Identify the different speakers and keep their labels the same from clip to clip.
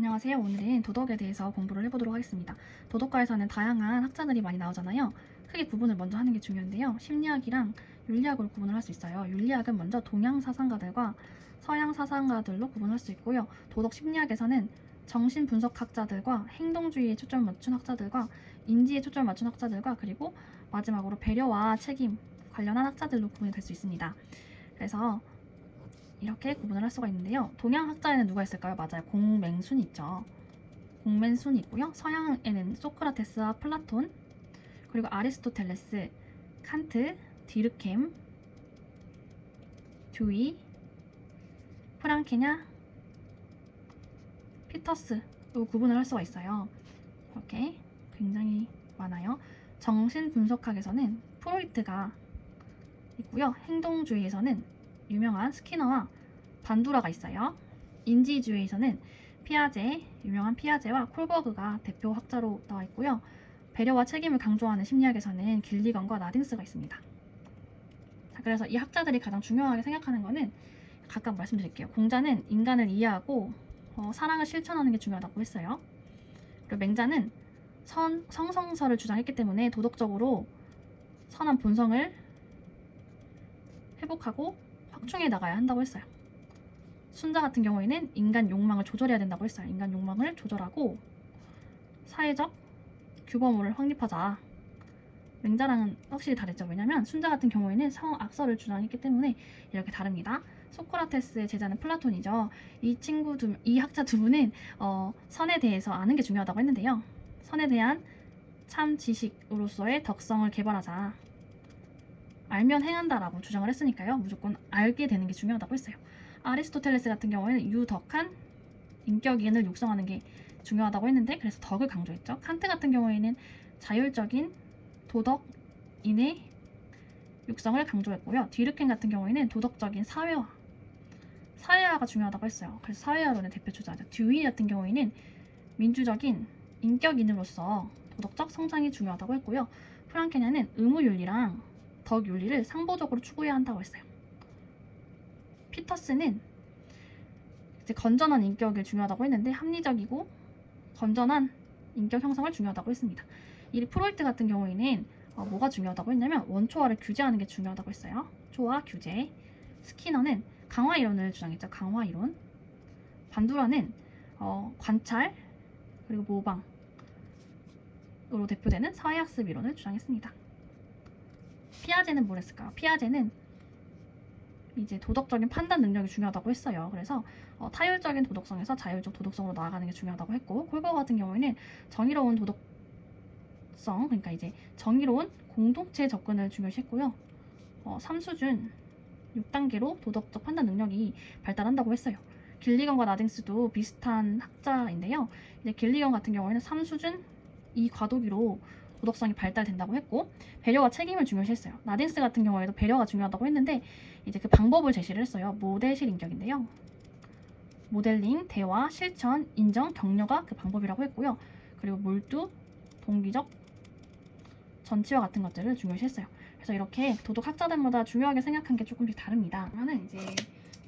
Speaker 1: 안녕하세요. 오늘은 도덕에 대해서 공부를 해보도록 하겠습니다. 도덕과에서는 다양한 학자들이 많이 나오잖아요. 크게 구분을 먼저 하는 게 중요한데요. 심리학이랑 윤리학으로 구분을 할 수 있어요. 윤리학은 먼저 동양 사상가들과 서양 사상가들로 구분할 수 있고요. 도덕 심리학에서는 정신분석학자들과 행동주의에 초점을 맞춘 학자들과 인지에 초점을 맞춘 학자들과 그리고 마지막으로 배려와 책임 관련한 학자들로 구분이 될 수 있습니다. 그래서 이렇게 구분을 할 수가 있는데요. 동양 학자에는 누가 있을까요? 맞아요. 공맹순이 있죠. 공맹순이 있고요. 서양에는 소크라테스와 플라톤, 그리고 아리스토텔레스, 칸트, 디르켐, 듀이, 프랑케냐, 피터스로 구분을 할 수가 있어요. 이렇게 굉장히 많아요. 정신분석학에서는 프로이트가 있고요. 행동주의에서는 유명한 스키너와 반두라가 있어요. 인지주의에서는 피아제, 유명한 피아제와 콜버그가 대표 학자로 나와 있고요. 배려와 책임을 강조하는 심리학에서는 길리건과 나딩스가 있습니다. 자, 그래서 이 학자들이 가장 중요하게 생각하는 거는 각각 말씀드릴게요. 공자는 인간을 이해하고 사랑을 실천하는 게 중요하다고 했어요. 그리고 맹자는 성성설을 주장했기 때문에 도덕적으로 선한 본성을 회복하고 확충해 나가야 한다고 했어요. 순자 같은 경우에는 인간 욕망을 조절해야 된다고 했어요. 인간 욕망을 조절하고 사회적 규범을 확립하자. 맹자랑은 확실히 다르죠. 왜냐면 순자 같은 경우에는 성악설을 주장했기 때문에 이렇게 다릅니다. 소크라테스의 제자는 플라톤이죠. 이 학자 두 분은 선에 대해서 아는 게 중요하다고 했는데요. 선에 대한 참 지식으로서의 덕성을 개발하자. 알면 행한다라고 주장을 했으니까요. 무조건 알게 되는 게 중요하다고 했어요. 아리스토텔레스 같은 경우에는 유덕한 인격인을 육성하는 게 중요하다고 했는데 그래서 덕을 강조했죠. 칸트 같은 경우에는 자율적인 도덕인의 육성을 강조했고요. 디르켄 같은 경우에는 도덕적인 사회화가 중요하다고 했어요. 그래서 사회화론의 대표 주자죠. 듀이 같은 경우에는 민주적인 인격인으로서 도덕적 성장이 중요하다고 했고요. 프랑케냐는 의무윤리랑 덕윤리를 상보적으로 추구해야 한다고 했어요. 피터스는 이제 건전한 인격을 중요하다고 했는데 합리적이고 건전한 인격 형성을 중요하다고 했습니다. 이 프로이트 같은 경우에는 뭐가 중요하다고 했냐면 원초화를 규제하는 게 중요하다고 했어요. 초화, 규제. 스키너는 강화 이론을 주장했죠. 강화 이론. 반두라는 관찰 그리고 모방으로 대표되는 사회학습 이론을 주장했습니다. 피아제는 뭘 했을까요? 피아제는 이제 도덕적인 판단 능력이 중요하다고 했어요. 그래서 타율적인 도덕성에서 자율적 도덕성으로 나아가는 게 중요하다고 했고, 콜버 같은 경우에는 정의로운 도덕성, 그러니까 이제 정의로운 공동체 접근을 중요시했고요. 3수준 6단계로 도덕적 판단 능력이 발달한다고 했어요. 길리건과 나딩스도 비슷한 학자인데요. 이제 길리건 같은 경우에는 3수준 2과도기로 도덕성이 발달된다고 했고 배려와 책임을 중요시했어요. 나딘스 같은 경우에도 배려가 중요하다고 했는데 이제 그 방법을 제시를 했어요. 모델실 인격인데요. 모델링, 대화, 실천, 인정, 격려가 그 방법이라고 했고요. 그리고 몰두, 동기적 전치와 같은 것들을 중요시했어요. 그래서 이렇게 도덕 학자들마다 중요하게 생각한 게 조금씩 다릅니다. 그러면 이제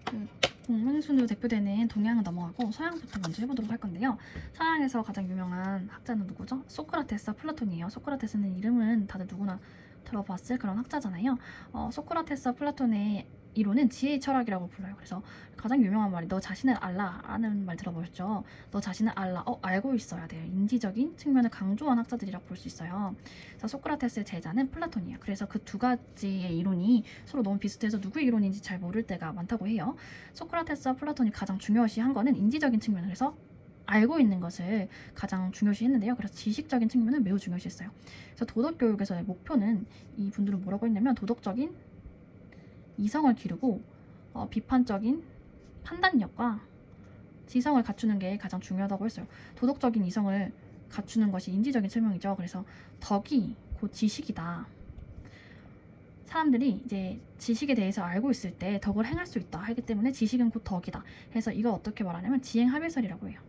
Speaker 1: 그 공맹순으로 대표되는 동양을 넘어가고 서양부터 먼저 해보도록 할 건데요. 서양에서 가장 유명한 학자는 누구죠? 소크라테스와 플라톤이에요. 소크라테스는 이름은 다들 누구나 들어봤을 그런 학자잖아요. 소크라테스와 플라톤의 이론은 지혜의 철학이라고 불러요. 그래서 가장 유명한 말이 너 자신을 알라라는 말 들어보셨죠? 너 자신을 알라, 알고 있어야 돼요. 인지적인 측면을 강조한 학자들이라고 볼 수 있어요. 그래서 소크라테스의 제자는 플라톤이에요. 그래서 그 두 가지의 이론이 서로 너무 비슷해서 누구의 이론인지 잘 모를 때가 많다고 해요. 소크라테스와 플라톤이 가장 중요시한 거는 인지적인 측면에서 알고 있는 것을 가장 중요시했는데요. 그래서 지식적인 측면을 매우 중요시했어요. 그래서 도덕교육에서의 목표는 이 분들은 뭐라고 했냐면 도덕적인 이성을 기르고 비판적인 판단력과 지성을 갖추는 게 가장 중요하다고 했어요. 도덕적인 이성을 갖추는 것이 인지적인 설명이죠. 그래서 덕이 곧 지식이다. 사람들이 이제 지식에 대해서 알고 있을 때 덕을 행할 수 있다 하기 때문에 지식은 곧 덕이다. 그래서 이걸 어떻게 말하냐면 지행합일설이라고 해요.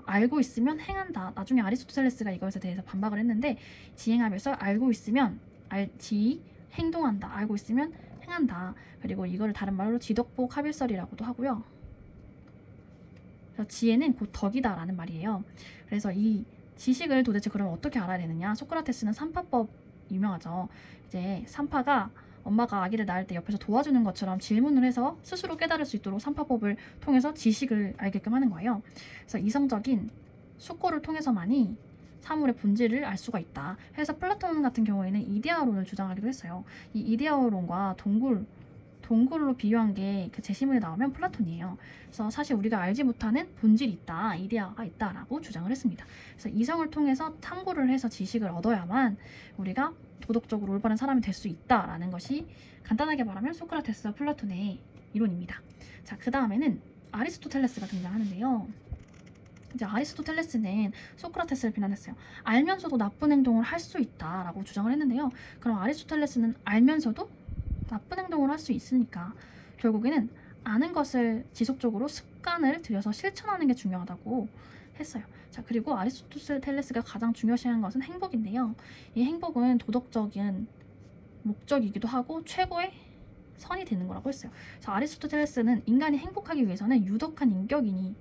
Speaker 1: 알고 있으면 행한다. 나중에 아리스토텔레스가 이것에 대해서 반박을 했는데 지행합일설 알고 있으면 행동한다. 알고 있으면 행한다. 그리고 이거를 다른 말로 지덕복 합일설이라고도 하고요. 그래서 지혜는 곧 덕이다라는 말이에요. 그래서 이 지식을 도대체 그럼 어떻게 알아야 되느냐? 소크라테스는 삼파법 유명하죠. 이제 삼파가 엄마가 아기를 낳을 때 옆에서 도와주는 것처럼 질문을 해서 스스로 깨달을 수 있도록 삼파법을 통해서 지식을 알게끔 하는 거예요. 그래서 이성적인 숙고를 통해서만이 사물의 본질을 알 수가 있다. 그래서 플라톤 같은 경우에는 이데아론을 주장하기도 했어요. 이 이데아론과 동굴로 비유한 게 그 제시문에 나오면 플라톤이에요. 그래서 사실 우리가 알지 못하는 본질이 있다, 이데아가 있다라고 주장을 했습니다. 그래서 이성을 통해서 탐구를 해서 지식을 얻어야만 우리가 도덕적으로 올바른 사람이 될 수 있다라는 것이 간단하게 말하면 소크라테스와 플라톤의 이론입니다. 자, 그 다음에는 아리스토텔레스가 등장하는데요. 이제 아리스토텔레스는 소크라테스를 비난했어요. 알면서도 나쁜 행동을 할 수 있다라고 주장을 했는데요. 그럼 아리스토텔레스는 알면서도 나쁜 행동을 할 수 있으니까 결국에는 아는 것을 지속적으로 습관을 들여서 실천하는 게 중요하다고 했어요. 자, 그리고 아리스토텔레스가 가장 중요시하는 것은 행복인데요. 이 행복은 도덕적인 목적이기도 하고 최고의 선이 되는 거라고 했어요. 그래서 아리스토텔레스는 인간이 행복하기 위해서는 유덕한 인격인이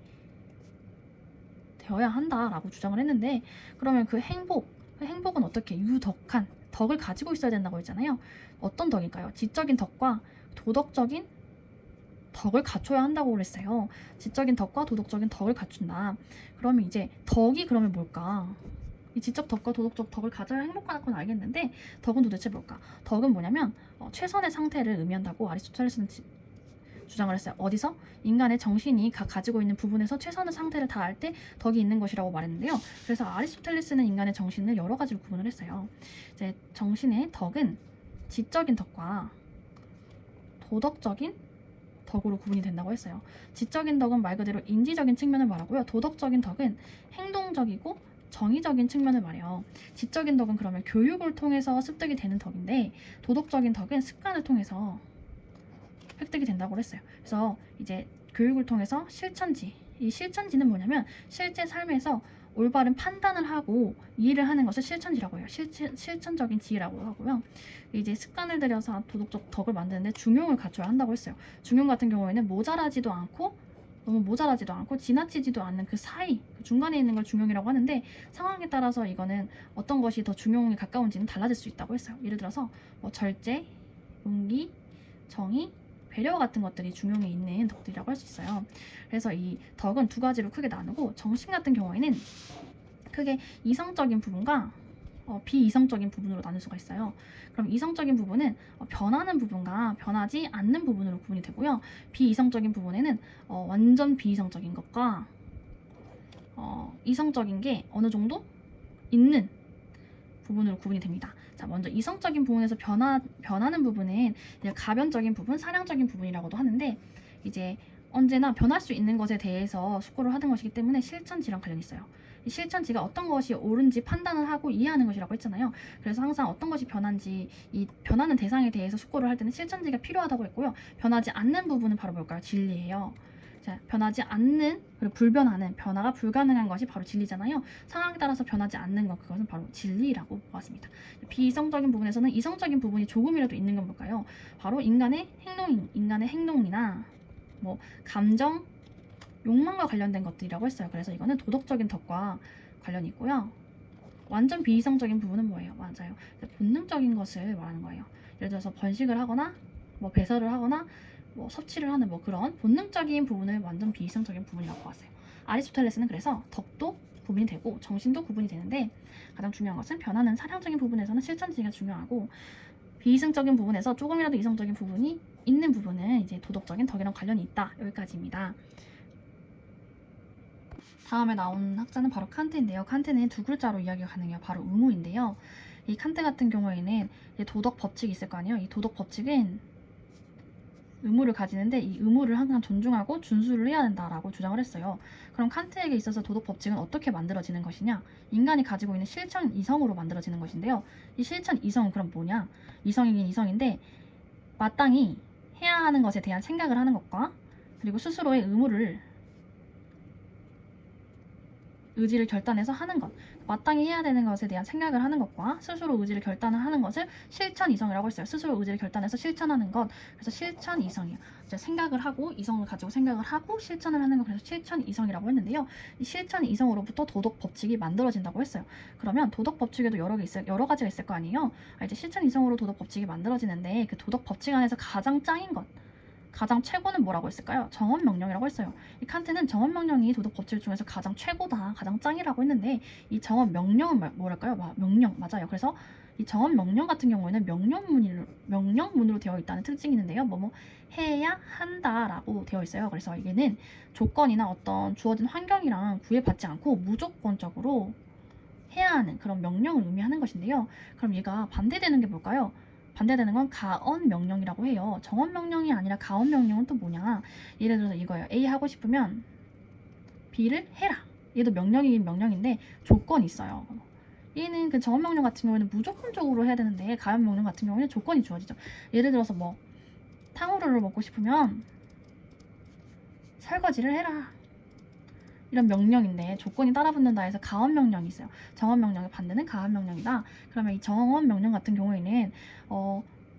Speaker 1: 되어야 한다라고 주장을 했는데, 그러면 그 행복은 어떻게 유덕한 덕을 가지고 있어야 된다고 했잖아요. 어떤 덕일까요? 지적인 덕과 도덕적인 덕을 갖춰야 한다고 그랬어요. 지적인 덕과 도덕적인 덕을 갖춘다. 그러면 이제 덕이 그러면 뭘까? 이 지적 덕과 도덕적 덕을 가져야 행복한 건 알겠는데 덕은 도대체 뭘까? 덕은 뭐냐면 최선의 상태를 의미한다고 아리스토텔레스는 주장을 했어요. 어디서? 인간의 정신이 가지고 있는 부분에서 최선의 상태를 다할 때 덕이 있는 것이라고 말했는데요. 그래서 아리스토텔레스는 인간의 정신을 여러 가지로 구분을 했어요. 이제 정신의 덕은 지적인 덕과 도덕적인 덕으로 구분이 된다고 했어요. 지적인 덕은 말 그대로 인지적인 측면을 말하고요. 도덕적인 덕은 행동적이고 정의적인 측면을 말해요. 지적인 덕은 그러면 교육을 통해서 습득이 되는 덕인데, 도덕적인 덕은 습관을 통해서 획득이 된다고 했어요. 그래서 이제 교육을 통해서 실천지, 이 실천지는 뭐냐면 실제 삶에서 올바른 판단을 하고 이해를 하는 것을 실천지라고 해요. 실천적인 지혜라고 하고요. 이제 습관을 들여서 도덕적 덕을 만드는데 중용을 갖춰야 한다고 했어요. 중용 같은 경우에는 모자라지도 않고 너무 모자라지도 않고 지나치지도 않는 그 사이, 그 중간에 있는 걸 중용이라고 하는데, 상황에 따라서 이거는 어떤 것이 더 중용에 가까운지는 달라질 수 있다고 했어요. 예를 들어서 절제, 용기, 정의, 배려 같은 것들이 중용에 있는 덕들이라고 할 수 있어요. 그래서 이 덕은 두 가지로 크게 나누고, 정신 같은 경우에는 크게 이성적인 부분과 비이성적인 부분으로 나눌 수가 있어요. 그럼 이성적인 부분은 변하는 부분과 변하지 않는 부분으로 구분이 되고요. 비이성적인 부분에는 완전 비이성적인 것과 이성적인 게 어느 정도 있는 부분으로 구분이 됩니다. 자, 먼저 이성적인 부분에서 변하는 부분은 이제 가변적인 부분, 사량적인 부분이라고도 하는데, 이제 언제나 변할 수 있는 것에 대해서 숙고를 하는 것이기 때문에 실천지랑 관련이 있어요. 이 실천지가 어떤 것이 옳은지 판단을 하고 이해하는 것이라고 했잖아요. 그래서 항상 어떤 것이 변한지, 이 변하는 대상에 대해서 숙고를 할 때는 실천지가 필요하다고 했고요. 변하지 않는 부분은 바로 뭘까요? 진리예요. 자, 변하지 않는, 그리고 불변하는, 변화가 불가능한 것이 바로 진리잖아요. 상황에 따라서 변하지 않는 것, 그것은 바로 진리라고 보았습니다. 비이성적인 부분에서는 이성적인 부분이 조금이라도 있는 건 뭘까요? 바로 인간의 행동이나 감정, 욕망과 관련된 것들이라고 했어요. 그래서 이거는 도덕적인 덕과 관련이 있고요. 완전 비이성적인 부분은 뭐예요? 맞아요. 본능적인 것을 말하는 거예요. 예를 들어서 번식을 하거나 배설을 하거나 섭취를 하는 그런 본능적인 부분을 완전 비이성적인 부분이라고 봤어요. 아리스토텔레스는 그래서 덕도 구분이 되고 정신도 구분이 되는데, 가장 중요한 것은 변하는 사량적인 부분에서는 실천지가 중요하고, 비이성적인 부분에서 조금이라도 이성적인 부분이 있는 부분은 이제 도덕적인 덕이랑 관련이 있다. 여기까지입니다. 다음에 나온 학자는 바로 칸트인데요. 칸트는 두 글자로 이야기가 가능해요. 바로 의무인데요. 이 칸트 같은 경우에는 도덕 법칙이 있을 거 아니에요. 이 도덕 법칙은 의무를 가지는데, 이 의무를 항상 존중하고 준수를 해야 된다라고 주장을 했어요. 그럼 칸트에게 있어서 도덕 법칙은 어떻게 만들어지는 것이냐? 인간이 가지고 있는 실천 이성으로 만들어지는 것인데요. 이 실천 이성은 그럼 뭐냐? 이성이긴 이성인데, 마땅히 해야 하는 것에 대한 생각을 하는 것과, 그리고 스스로의 의무를 의지를 결단해서 하는 것, 마땅히 해야 되는 것에 대한 생각을 하는 것과 스스로 의지를 결단을 하는 것을 실천 이성이라고 했어요. 스스로 의지를 결단해서 실천하는 것, 그래서 실천 이성이에요. 이제 생각을 하고 이성을 가지고 생각을 하고 실천을 하는 것, 그래서 실천 이성이라고 했는데요. 이 실천 이성으로부터 도덕 법칙이 만들어진다고 했어요. 그러면 도덕 법칙에도 여러 가지가 있을 거 아니에요. 이제 실천 이성으로 도덕 법칙이 만들어지는데 그 도덕 법칙 안에서 가장 짱인 것, 가장 최고는 뭐라고 했을까요? 정언 명령이라고 했어요. 이 칸트는 정언 명령이 도덕 법칙 중에서 가장 최고다, 가장 짱이라고 했는데 이 정언 명령은 뭐랄까요? 명령 맞아요. 그래서 이 정언 명령 같은 경우에는 명령문으로 되어 있다는 특징이 있는데요. 뭐뭐 해야 한다라고 되어 있어요. 그래서 이게는 조건이나 어떤 주어진 환경이랑 구애받지 않고 무조건적으로 해야 하는 그런 명령을 의미하는 것인데요. 그럼 얘가 반대되는 게 뭘까요? 반대되는 건 가언 명령이라고 해요. 정언 명령이 아니라 가언 명령은 또 뭐냐? 예를 들어서 이거예요. A 하고 싶으면 B를 해라. 얘도 명령이긴 명령인데 조건이 있어요. 얘는 그 정언 명령 같은 경우에는 무조건적으로 해야 되는데 가언 명령 같은 경우에는 조건이 주어지죠. 예를 들어서 뭐 탕후루를 먹고 싶으면 설거지를 해라. 이런 명령인데 조건이 따라붙는다 해서 가언 명령이 있어요. 정언 명령의 반대는 가언 명령이다. 그러면 이 정언 명령 같은 경우에는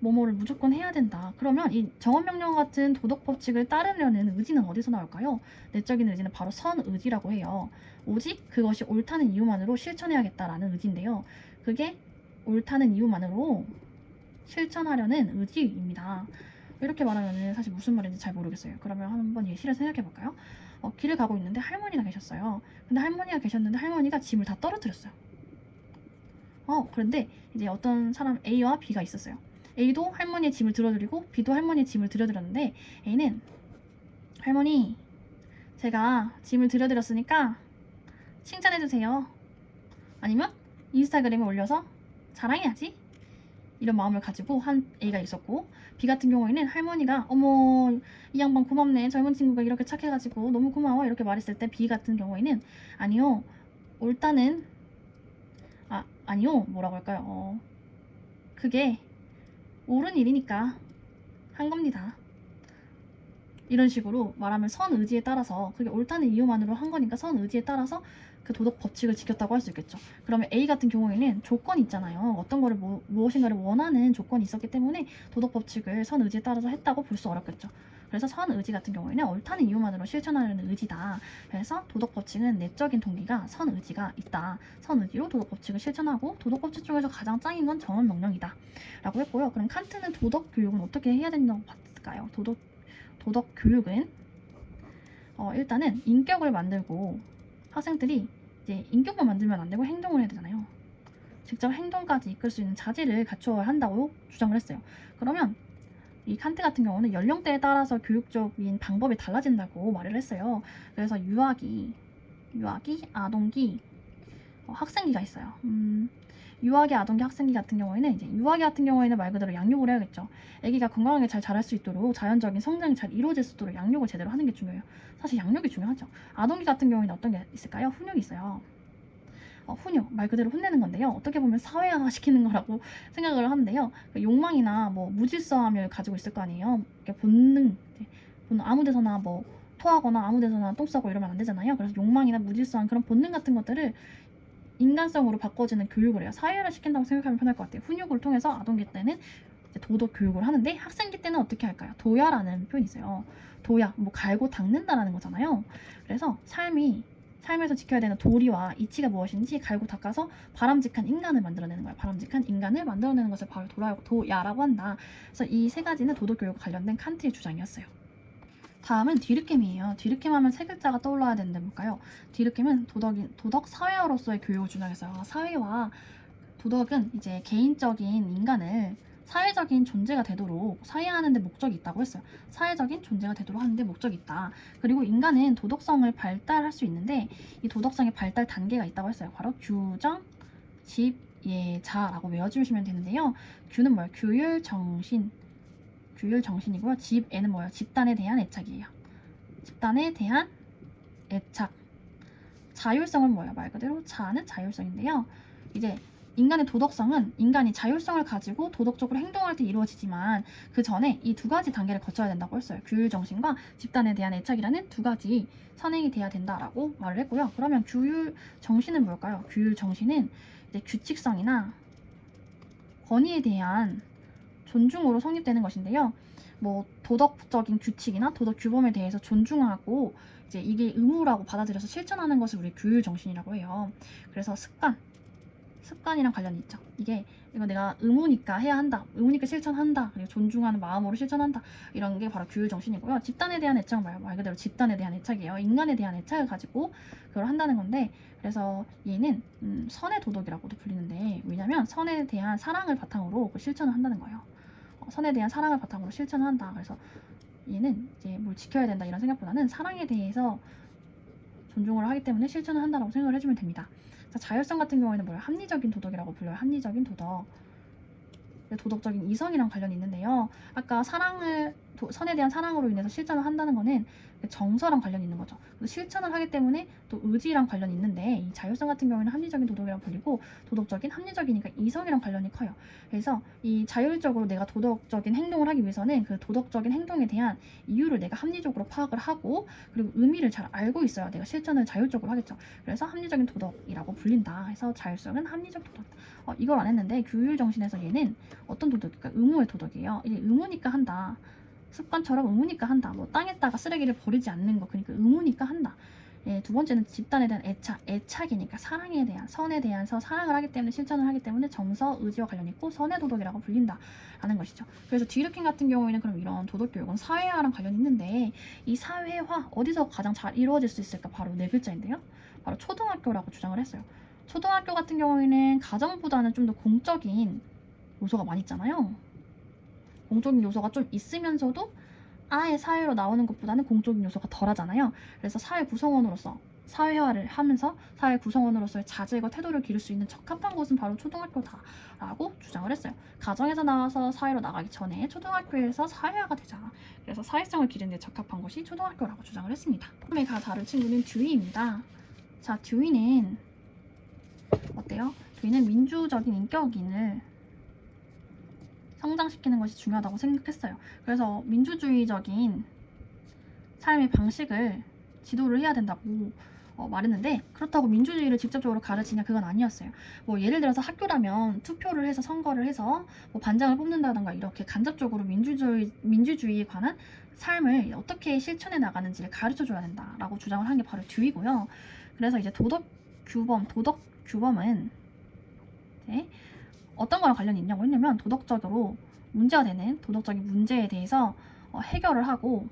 Speaker 1: 뭐뭐를 무조건 해야 된다. 그러면 이 정언 명령 같은 도덕 법칙을 따르려는 의지는 어디서 나올까요? 내적인 의지는 바로 선의지라고 해요. 오직 그것이 옳다는 이유만으로 실천해야겠다라는 의지인데요. 그게 옳다는 이유만으로 실천하려는 의지입니다. 이렇게 말하면 사실 무슨 말인지 잘 모르겠어요. 그러면 한번 예시를 생각해 볼까요? 길을 가고 있는데 할머니가 계셨어요. 근데 할머니가 계셨는데 할머니가 짐을 다 떨어뜨렸어요. 그런데 이제 어떤 사람 A와 B가 있었어요. A도 할머니의 짐을 들어드리고 B도 할머니의 짐을 들어드렸는데 A는 할머니, 제가 짐을 들어드렸으니까 칭찬해주세요. 아니면 인스타그램에 올려서 자랑해야지. 이런 마음을 가지고 한 A가 있었고, B 같은 경우에는 할머니가 어머 이 양반 고맙네, 젊은 친구가 이렇게 착해가지고 너무 고마워 이렇게 말했을 때 B 같은 경우에는 아니요, 옳다는 아니요 뭐라고 할까요? 그게 옳은 일이니까 한 겁니다. 이런 식으로 말하면 선의지에 따라서, 그게 옳다는 이유만으로 한 거니까 선의지에 따라서 그 도덕 법칙을 지켰다고 할 수 있겠죠. 그러면 A 같은 경우에는 조건이 있잖아요. 어떤 거를 무엇인가를 원하는 조건이 있었기 때문에 도덕 법칙을 선의지에 따라서 했다고 볼 수 어렵겠죠. 그래서 선의지 같은 경우에는 옳다는 이유만으로 실천하려는 의지다. 그래서 도덕 법칙은 내적인 동기가 선의지가 있다. 선의지로 도덕 법칙을 실천하고 도덕 법칙 중에서 가장 짱인 건 정언 명령이다. 라고 했고요. 그럼 칸트는 도덕 교육은 어떻게 해야 된다고 봤을까요? 도덕 교육은 일단은 인격을 만들고, 학생들이 이제 인격만 만들면 안 되고 행동을 해야 되잖아요. 직접 행동까지 이끌 수 있는 자질을 갖추어야 한다고 주장을 했어요. 그러면 이 칸트 같은 경우는 연령대에 따라서 교육적인 방법이 달라진다고 말을 했어요. 그래서 유아기, 아동기, 학생기가 있어요. 유아기, 아동기, 학생기 같은 경우에는 이제 유아기 같은 경우에는 말 그대로 양육을 해야겠죠. 아기가 건강하게 잘 자랄 수 있도록, 자연적인 성장이 잘 이루어질 수 있도록 양육을 제대로 하는 게 중요해요. 사실 양육이 중요하죠. 아동기 같은 경우에는 어떤 게 있을까요? 훈육이 있어요. 훈육, 말 그대로 혼내는 건데요. 어떻게 보면 사회화 시키는 거라고 생각을 하는데요. 욕망이나 뭐 무질서함을 가지고 있을 거 아니에요. 본능, 아무 데서나 뭐 토하거나 아무 데서나 똥 싸고 이러면 안 되잖아요. 그래서 욕망이나 무질서한 그런 본능 같은 것들을 인간성으로 바꿔주는 교육을 해요. 사회화를 시킨다고 생각하면 편할 것 같아요. 훈육을 통해서 아동기 때는 도덕 교육을 하는데, 학생기 때는 어떻게 할까요? 도야라는 표현이 있어요. 도야, 뭐 갈고 닦는다라는 거잖아요. 그래서 삶에서 지켜야 되는 도리와 이치가 무엇인지 갈고 닦아서 바람직한 인간을 만들어내는 거예요. 바람직한 인간을 만들어내는 것을 바로 도야라고 한다. 그래서 이 세 가지는 도덕 교육과 관련된 칸트의 주장이었어요. 다음은 디르켐이에요. 디르켐 하면 세 글자가 떠올라야 되는데 뭘까요? 디르켐은 도덕 사회화로서의 교육을 주장했어요. 사회화, 도덕은 이제 개인적인 인간을 사회적인 존재가 되도록 사회화하는 데 목적이 있다고 했어요. 사회적인 존재가 되도록 하는데 목적이 있다. 그리고 인간은 도덕성을 발달할 수 있는데 이 도덕성의 발달 단계가 있다고 했어요. 바로 규정, 집, 예자라고 외워주시면 되는데요. 규는 뭐예요? 규율정신이고요. 집에는 뭐예요? 집단에 대한 애착이에요. 집단에 대한 애착. 자율성은 뭐예요? 말 그대로 자는 자율성인데요. 이제 인간의 도덕성은 인간이 자율성을 가지고 도덕적으로 행동할 때 이루어지지만 그 전에 이 두 가지 단계를 거쳐야 된다고 했어요. 규율 정신과 집단에 대한 애착이라는 두 가지 선행이 돼야 된다라고 말을 했고요. 그러면 규율 정신은 뭘까요? 규율 정신은 이제 규칙성이나 권위에 대한 존중으로 성립되는 것인데요. 뭐 도덕적인 규칙이나 도덕 규범에 대해서 존중하고 이제 이게 의무라고 받아들여서 실천하는 것을 우리 규율 정신이라고 해요. 그래서 습관이랑 관련이 있죠. 이거 내가 의무니까 해야 한다, 의무니까 실천한다, 그리고 존중하는 마음으로 실천한다, 이런 게 바로 규율 정신이고요. 집단에 대한 애착 말 그대로 집단에 대한 애착이에요. 인간에 대한 애착을 가지고 그걸 한다는 건데, 그래서 얘는 선의 도덕이라고도 불리는데, 왜냐면 선에 대한 사랑을 바탕으로 그 실천을 한다는 거예요. 선에 대한 사랑을 바탕으로 실천을 한다. 그래서 얘는 이제 뭘 지켜야 된다 이런 생각보다는 사랑에 대해서 존중을 하기 때문에 실천을 한다라고 생각을 해주면 됩니다. 자, 자율성 같은 경우에는 뭐예요? 합리적인 도덕이라고 불려요. 합리적인 도덕. 도덕적인 이성이랑 관련이 있는데요. 아까 선에 대한 사랑으로 인해서 실천을 한다는 거는 정서랑 관련이 있는 거죠. 실천을 하기 때문에 또 의지랑 관련이 있는데, 이 자율성 같은 경우에는 합리적인 도덕이라고 불리고, 도덕적인 합리적이니까 이성이랑 관련이 커요. 그래서 이 자율적으로 내가 도덕적인 행동을 하기 위해서는 그 도덕적인 행동에 대한 이유를 내가 합리적으로 파악을 하고, 그리고 의미를 잘 알고 있어야 내가 실천을 자율적으로 하겠죠. 그래서 합리적인 도덕이라고 불린다. 그래서 자율성은 합리적 도덕이다. 이걸 안 했는데, 규율 정신에서 얘는 어떤 도덕일까? 의무의 도덕이에요. 이게 의무니까 한다. 습관처럼 의무니까 한다. 뭐 땅에다가 쓰레기를 버리지 않는 거, 그러니까 의무니까 한다. 예, 두 번째는 집단에 대한 애착이니까 사랑에 대한, 선에 대해서 사랑을 하기 때문에 실천을 하기 때문에 정서, 의지와 관련이 있고 선의 도덕이라고 불린다라는 것이죠. 그래서 뒤르킹 같은 경우에는 그럼 이런 도덕 교육은 사회화랑 관련이 있는데, 이 사회화 어디서 가장 잘 이루어질 수 있을까? 바로 네 글자인데요. 바로 초등학교라고 주장을 했어요. 초등학교 같은 경우에는 가정보다는 좀 더 공적인 요소가 많이 있잖아요. 공적인 요소가 좀 있으면서도 아예 사회로 나오는 것보다는 공적인 요소가 덜하잖아요. 그래서 사회 구성원으로서 사회화를 하면서 사회 구성원으로서의 자질과 태도를 기를 수 있는 적합한 곳은 바로 초등학교다라고 주장을 했어요. 가정에서 나와서 사회로 나가기 전에 초등학교에서 사회화가 되자. 그래서 사회성을 기르는 데 적합한 곳이 초등학교라고 주장을 했습니다. 다음에 다룰 친구는 듀이입니다. 자, 듀이는 어때요? 듀이는 민주적인 인격인을 성장시키는 것이 중요하다고 생각했어요. 그래서 민주주의적인 삶의 방식을 지도를 해야 된다고 말했는데, 그렇다고 민주주의를 직접적으로 가르치냐, 그건 아니었어요. 뭐 예를 들어서 학교라면 투표를 해서 선거를 해서 뭐 반장을 뽑는다던가 이렇게 간접적으로 민주주의에 관한 삶을 어떻게 실천해 나가는지를 가르쳐 줘야 된다라고 주장을 한 게 바로 듀이고요. 그래서 이제 도덕 규범은 어떤 거랑 관련이 있냐고 했냐면, 도덕적으로 문제가 되는 도덕적인 문제에 대해서 해결을 하고,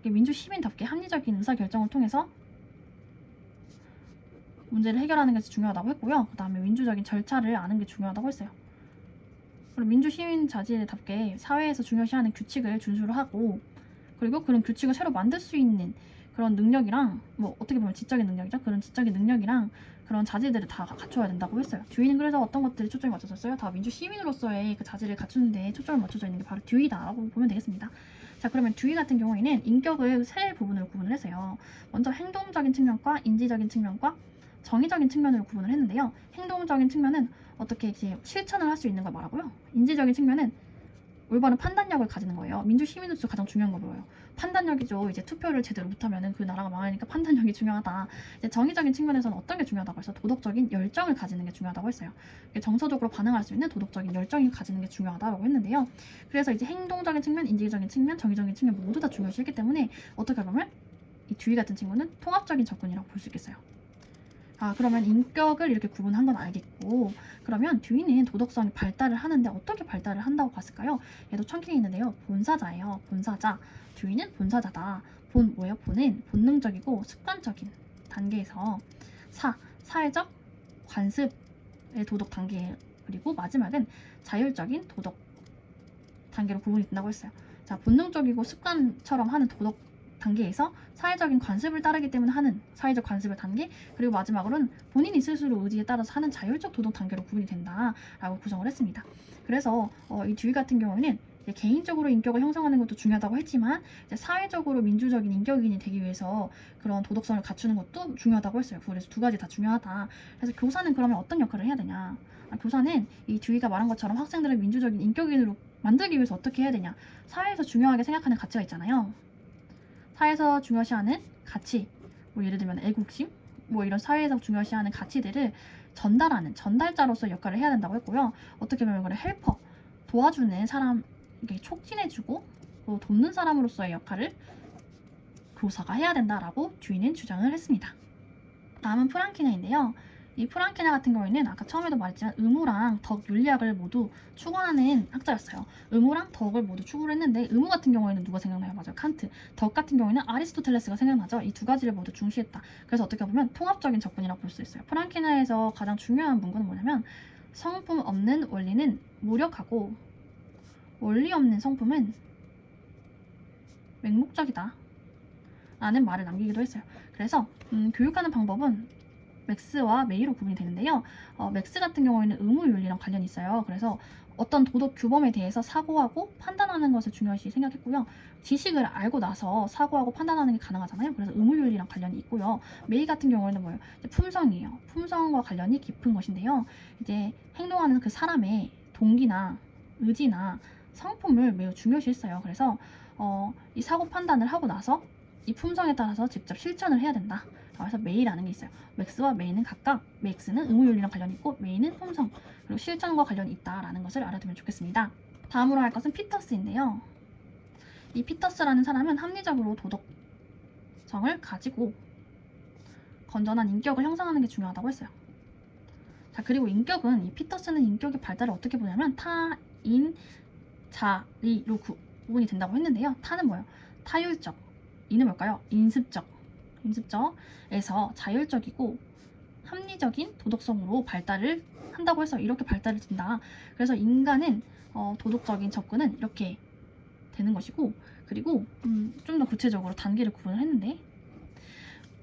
Speaker 1: 민주 시민답게 합리적인 의사결정을 통해서 문제를 해결하는 것이 중요하다고 했고요. 그 다음에 민주적인 절차를 아는 게 중요하다고 했어요. 그리고 민주 시민 자질답게 사회에서 중요시하는 규칙을 준수를 하고, 그리고 그런 규칙을 새로 만들 수 있는 그런 능력이랑, 뭐 어떻게 보면 지적인 능력이죠. 그런 지적인 능력이랑 그런 자질들을 다 갖춰야 된다고 했어요. 듀이는 그래서 어떤 것들이 초점이 맞춰졌어요? 다 민주 시민으로서의 그 자질을 갖추는데 초점을 맞춰져 있는 게 바로 듀이다라고 보면 되겠습니다. 자, 그러면 듀이 같은 경우에는 인격을 세 부분으로 구분을 했어요. 먼저 행동적인 측면과 인지적인 측면과 정의적인 측면으로 구분을 했는데요. 행동적인 측면은 어떻게 이제 실천을 할 수 있는 걸 말하고요. 인지적인 측면은 올바른 판단력을 가지는 거예요. 민주 시민으로서 가장 중요한 거 뭐예요? 판단력이죠. 이제 투표를 제대로 못하면은 그 나라가 망하니까 판단력이 중요하다. 이제 정의적인 측면에서는 어떤 게 중요하다고 해서 도덕적인 열정을 가지는 게 중요하다고 했어요. 정서적으로 반응할 수 있는 도덕적인 열정을 가지는 게 중요하다고 했는데요. 그래서 이제 행동적인 측면, 인지적인 측면, 정의적인 측면 모두 다 중요시했기 때문에 어떻게 보면 이 듀이 같은 친구는 통합적인 접근이라고 볼 수 있겠어요. 그러면 인격을 이렇게 구분한 건 알겠고, 그러면 듀이는 도덕성이 발달을 하는데 어떻게 발달을 한다고 봤을까요? 얘도 천킹이 있는데요. 본사자예요. 본사자. 듀이는 본사자다. 뭐예요? 본은 본능적이고 습관적인 단계에서 사회적 관습의 도덕 단계, 그리고 마지막은 자율적인 도덕 단계로 구분이 된다고 했어요. 자, 본능적이고 습관처럼 하는 도덕 단계에서 사회적인 관습을 따르기 때문에 하는 사회적 관습의 단계, 그리고 마지막으로는 본인이 스스로 의지에 따라서 하는 자율적 도덕 단계로 구분이 된다라고 구성을 했습니다. 그래서 이 듀이 같은 경우에는 이제 개인적으로 인격을 형성하는 것도 중요하다고 했지만 이제 사회적으로 민주적인 인격인이 되기 위해서 그런 도덕성을 갖추는 것도 중요하다고 했어요. 그래서 두 가지 다 중요하다. 그래서 교사는 그러면 어떤 역할을 해야 되냐? 교사는 이 듀이가 말한 것처럼 학생들을 민주적인 인격인으로 만들기 위해서 어떻게 해야 되냐? 사회에서 중요하게 생각하는 가치가 있잖아요. 사회에서 중요시하는 가치, 뭐 예를 들면 애국심, 뭐 이런 사회에서 중요시하는 가치들을 전달하는 전달자로서 역할을 해야 된다고 했고요. 어떻게 보면 그래 헬퍼, 도와주는 사람, 이렇게 촉진해주고 또 돕는 사람으로서의 역할을 교사가 해야 된다라고 듀이는 주장을 했습니다. 다음은 프랑키네인데요. 이 프랑키네 같은 경우에는 아까 처음에도 말했지만 의무랑 덕 윤리학을 모두 추구하는 학자였어요. 의무랑 덕을 모두 추구를 했는데 의무 같은 경우에는 누가 생각나요? 맞아요. 칸트. 덕 같은 경우에는 아리스토텔레스가 생각나죠. 이 두 가지를 모두 중시했다. 그래서 어떻게 보면 통합적인 접근이라고 볼 수 있어요. 프랑키네에서 가장 중요한 문구는 뭐냐면 성품 없는 원리는 무력하고 원리 없는 성품은 맹목적이다 라는 말을 남기기도 했어요. 그래서 교육하는 방법은 맥스와 메이로 구분이 되는데요. 맥스 같은 경우에는 의무윤리랑 관련이 있어요. 그래서 어떤 도덕 규범에 대해서 사고하고 판단하는 것을 중요시 생각했고요. 지식을 알고 나서 사고하고 판단하는 게 가능하잖아요. 그래서 의무윤리랑 관련이 있고요. 메이 같은 경우에는 뭐예요? 이제 품성이에요. 품성과 관련이 깊은 것인데요. 이제 행동하는 그 사람의 동기나 의지나 성품을 매우 중요시했어요. 그래서 이 사고 판단을 하고 나서 이 품성에 따라서 직접 실천을 해야 된다. 그래서 메이라는 게 있어요. 맥스와 메이는 각각 맥스는 의무윤리랑 관련이 있고 메이는 품성 그리고 실천과 관련이 있다라는 것을 알아두면 좋겠습니다. 다음으로 할 것은 피터스인데요. 이 피터스라는 사람은 합리적으로 도덕성을 가지고 건전한 인격을 형성하는 게 중요하다고 했어요. 자, 그리고 인격은 이 피터스는 인격의 발달을 어떻게 보냐면 타인, 자리로 구분이 된다고 했는데요. 타는 뭐예요? 타율적. 이는 뭘까요? 인습적에서 자율적이고 합리적인 도덕성으로 발달을 한다고 해서 이렇게 발달을 된다. 그래서 인간은 도덕적인 접근은 이렇게 되는 것이고 그리고 좀 더 구체적으로 단계를 구분을 했는데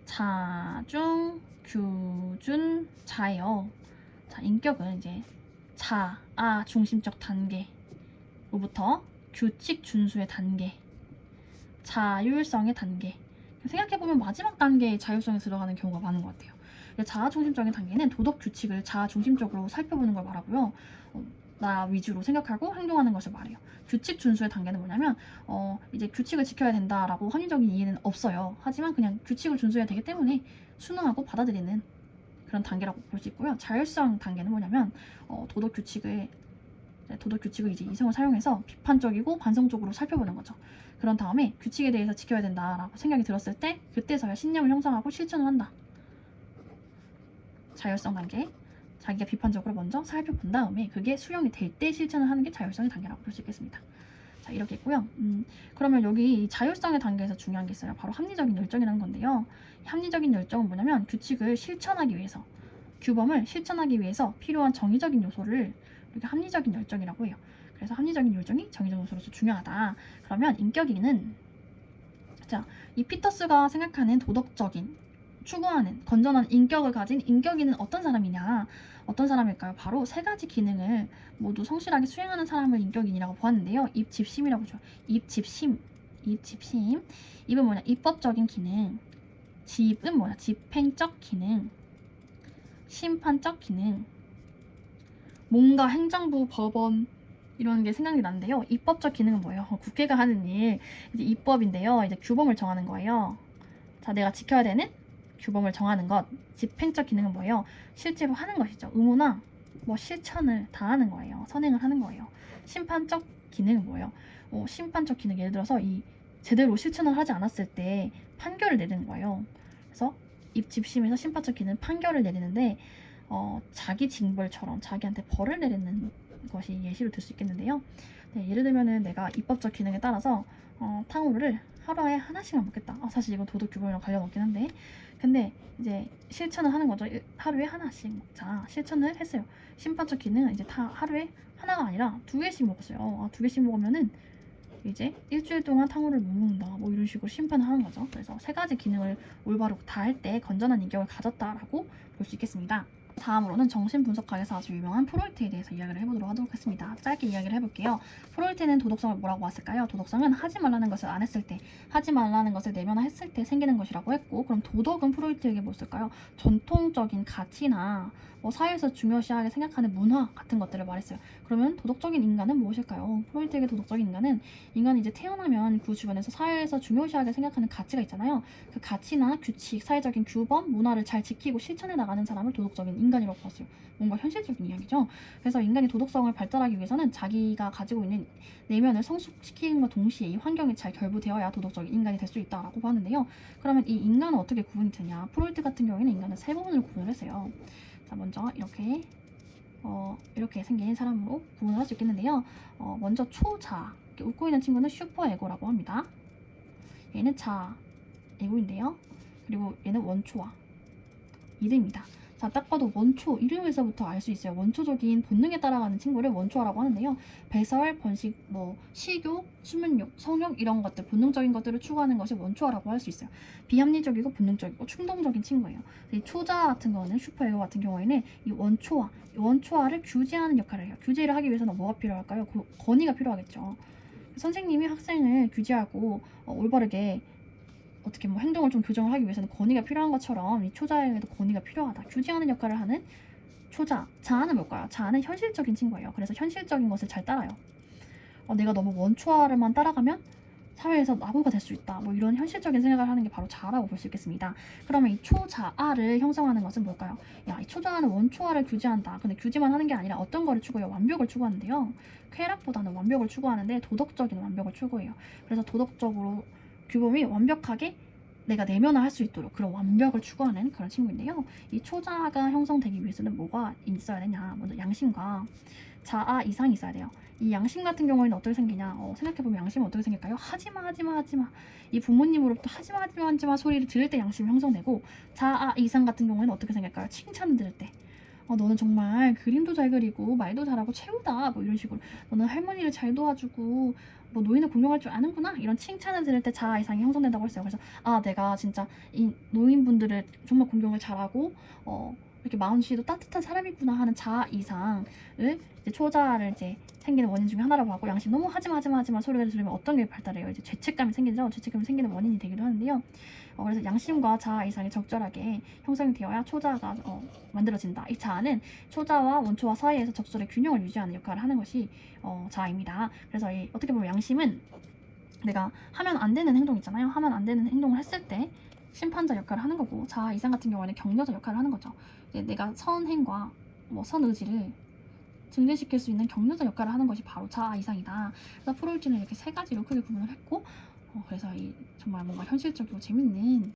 Speaker 1: 자, 중, 규, 준, 자예요. 자, 인격은 이제 자, 중심적 단계로부터 규칙 준수의 단계 자율성의 단계. 생각해보면 마지막 단계에 자율성이 들어가는 경우가 많은 것 같아요. 자아중심적인 단계는 도덕 규칙을 자아중심적으로 살펴보는 걸 말하고요. 나 위주로 생각하고 행동하는 것을 말해요. 규칙 준수의 단계는 뭐냐면 이제 규칙을 지켜야 된다라고 합리적인 이해는 없어요. 하지만 그냥 규칙을 준수해야 되기 때문에 순응하고 받아들이는 그런 단계라고 볼 수 있고요. 자율성 단계는 뭐냐면 도덕 규칙을 이제 이성을 사용해서 비판적이고 반성적으로 살펴보는 거죠. 그런 다음에 규칙에 대해서 지켜야 된다라고 생각이 들었을 때 그때서야 신념을 형성하고 실천을 한다. 자율성 단계. 자기가 비판적으로 먼저 살펴본 다음에 그게 수용이 될 때 실천을 하는 게 자율성의 단계라고 볼 수 있겠습니다. 자, 이렇게 있고요. 그러면 여기 자율성의 단계에서 중요한 게 있어요. 바로 합리적인 열정이라는 건데요. 합리적인 열정은 뭐냐면 규칙을 실천하기 위해서 규범을 실천하기 위해서 필요한 정의적인 요소를 이렇게 합리적인 열정이라고 해요. 그래서 합리적인 열정이 정의적 요소로서 중요하다. 그러면 인격인은 자, 이 피터스가 생각하는 도덕적인 추구하는 건전한 인격을 가진 인격인은 어떤 사람이냐? 어떤 사람일까요? 바로 세 가지 기능을 모두 성실하게 수행하는 사람을 인격인이라고 보았는데요. 입집심이라고 하죠. 입집심. 입은 뭐냐? 입법적인 기능. 집은 뭐냐? 집행적 기능. 심판적 기능. 뭔가 행정부, 법원 이런 게 생각이 나는데요. 입법적 기능은 뭐예요? 국회가 하는 일, 이제 입법인데요. 이제 규범을 정하는 거예요. 자, 내가 지켜야 되는 규범을 정하는 것. 집행적 기능은 뭐예요? 실제로 하는 것이죠. 의무나 뭐 실천을 다 하는 거예요. 선행을 하는 거예요. 심판적 기능은 뭐예요? 심판적 기능 예를 들어서 이 제대로 실천을 하지 않았을 때 판결을 내리는 거예요. 그래서 입집심에서 심판적 기능 판결을 내리는데 자기 징벌처럼 자기한테 벌을 내리는 것이 예시로 들 수 있겠는데요. 네, 예를 들면은 내가 입법적 기능에 따라서 탕후루를 하루에 하나씩만 먹겠다. 사실 이건 도덕 규범이랑 관련 없긴 한데 근데 이제 실천을 하는 거죠. 하루에 하나씩 먹자. 실천을 했어요. 심판적 기능은 이제 하루에 하나가 아니라 2개씩 먹었어요. 2개씩 먹으면은 이제 일주일 동안 탕후루를 못 먹는다. 뭐 이런 식으로 심판을 하는 거죠. 그래서 세 가지 기능을 올바로 다 할 때 건전한 인격을 가졌다라고 볼 수 있겠습니다. 다음으로는 정신분석학에서 아주 유명한 프로이트에 대해서 이야기를 해보도록 하겠습니다. 짧게 이야기를 해볼게요. 프로이트는 도덕성을 뭐라고 했을까요? 도덕성은 하지 말라는 것을 안 했을 때, 하지 말라는 것을 내면화했을 때 생기는 것이라고 했고, 그럼 도덕은 프로이트에게 뭐였을까요? 전통적인 가치나 사회에서 중요시하게 생각하는 문화 같은 것들을 말했어요. 그러면 도덕적인 인간은 무엇일까요? 프로이트에게 도덕적인 인간은 이제 태어나면 그 주변에서 사회에서 중요시하게 생각하는 가치가 있잖아요. 그 가치나 규칙, 사회적인 규범, 문화를 잘 지키고 실천해 나가는 사람을 도덕적인 인간이라고 봤어요. 뭔가 현실적인 이야기죠. 그래서 인간이 도덕성을 발달하기 위해서는 자기가 가지고 있는 내면을 성숙시키는과 동시에 이 환경에 잘 결부되어야 도덕적인 인간이 될 수 있다라고 하는데요. 그러면 이 인간은 어떻게 구분이 되냐? 프로이트 같은 경우에는 인간은 세 부분을 구분을 했어요. 자, 먼저 이렇게 생긴 사람으로 구분을 할 수 있겠는데요. 먼저 초자, 이렇게 웃고 있는 친구는 슈퍼에고라고 합니다. 얘는 자에고인데요. 그리고 얘는 원초아, 이름입니다. 자, 딱 봐도 원초, 이름에서부터 알 수 있어요. 원초적인 본능에 따라가는 친구를 원초아라고 하는데요. 배설, 번식, 식욕, 수면욕, 성욕 이런 것들, 본능적인 것들을 추구하는 것이 원초아라고 할 수 있어요. 비합리적이고 본능적이고 충동적인 친구예요. 이 초자 같은 경우는 슈퍼에고 같은 경우에는 이 원초아를 규제하는 역할을 해요. 규제를 하기 위해서는 뭐가 필요할까요? 권위가 필요하겠죠. 선생님이 학생을 규제하고 올바르게 어떻게 행동을 좀 교정을 하기 위해서는 권위가 필요한 것처럼 이 초자에게도 권위가 필요하다. 규제하는 역할을 하는 초자. 자아는 뭘까요? 자아는 현실적인 친구예요. 그래서 현실적인 것을 잘 따라요. 내가 너무 원초아를만 따라가면 사회에서 나부가 될 수 있다. 이런 현실적인 생각을 하는 게 바로 자아라고 볼 수 있겠습니다. 그러면 이 초자아를 형성하는 것은 뭘까요? 이 초자아는 원초아를 규제한다. 근데 규제만 하는 게 아니라 어떤 거를 추구해요? 완벽을 추구하는데요. 쾌락보다는 완벽을 추구하는데 도덕적인 완벽을 추구해요. 그래서 도덕적으로 규범이 완벽하게 내가 내면화할 수 있도록 그런 완벽을 추구하는 그런 친구인데요. 이 초자아가 형성되기 위해서는 뭐가 있어야 되냐? 먼저 양심과 자아 이상이 있어야 돼요. 이 양심 같은 경우에는 어떻게 생기냐? 생각해보면 양심은 어떻게 생길까요? 하지마, 하지마, 하지마. 이 부모님으로부터 하지마, 하지마, 하지마 소리를 들을 때 양심이 형성되고, 자아 이상 같은 경우에는 어떻게 생길까요? 칭찬을 들을 때. 너는 정말 그림도 잘 그리고 말도 잘하고 최고다. 이런 식으로. 너는 할머니를 잘 도와주고 노인을 공경할 줄 아는구나. 이런 칭찬을 들을 때 자아 이상이 형성된다고 했어요. 그래서 내가 진짜 이 노인분들을 정말 공경을 잘하고 이렇게 마음씨도 따뜻한 사람이구나 하는 자아 이상을 이제 초자아를 이제 생기는 원인 중에 하나라고 하고, 양심 너무 하지마 소리를 들으면 어떤 게 발달해요? 이제 죄책감이 생기죠. 죄책감이 생기는 원인이 되기도 하는데요. 그래서 양심과 자아 이상이 적절하게 형성이 되어야 초자아가 만들어진다. 이 자아는 초자와 원초와 사이에서 적절히 균형을 유지하는 역할을 하는 것이 자아입니다. 그래서 어떻게 보면 양심은 내가 하면 안 되는 행동 있잖아요. 하면 안 되는 행동을 했을 때 심판자 역할을 하는 거고, 자아 이상 같은 경우에는 격려자 역할을 하는 거죠. 이제 내가 선행과 선의지를 증진시킬 수 있는 격려자 역할을 하는 것이 바로 자아 이상이다. 그래서 프로이트는 이렇게 세 가지로 크게 구분을 했고, 그래서 정말 뭔가 현실적이고 재밌는